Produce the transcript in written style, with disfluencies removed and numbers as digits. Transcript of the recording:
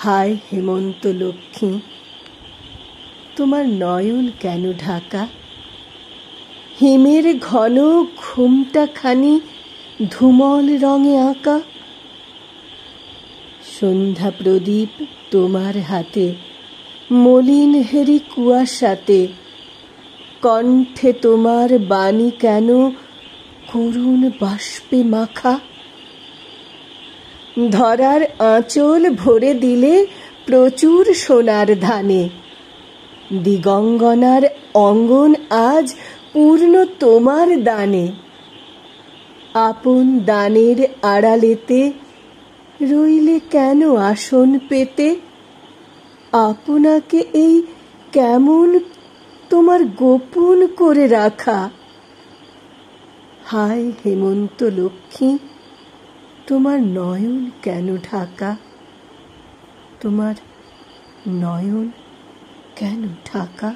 হায় হেমন্ত লক্ষ্মী, তোমার নয়ন কেন ঢাকা? হিমের ঘন ঘুমটাখানি ধূমল রঙে আঁকা। সন্ধ্যা প্রদীপ তোমার হাতে, মলিন হেরি কুয়াশাতে। কণ্ঠে তোমার বাণী কেন করুণ বাষ্পে মাখা? ধরার আঁচল ভরে দিলে প্রচুর সোনার ধানে। দিগঙ্গনার অঙ্গন আজ পূর্ণ তোমার দানে। আপন দানের আড়ালেতে রইলে কেন আসন পেতে? আপনাকে এই কেমন তোমার গোপন করে রাখা? হায় হেমন্ত লক্ষ্মী, তোমার নয়ন কেন ঢাকা? তোমার নয়ন কেন ঢাকা?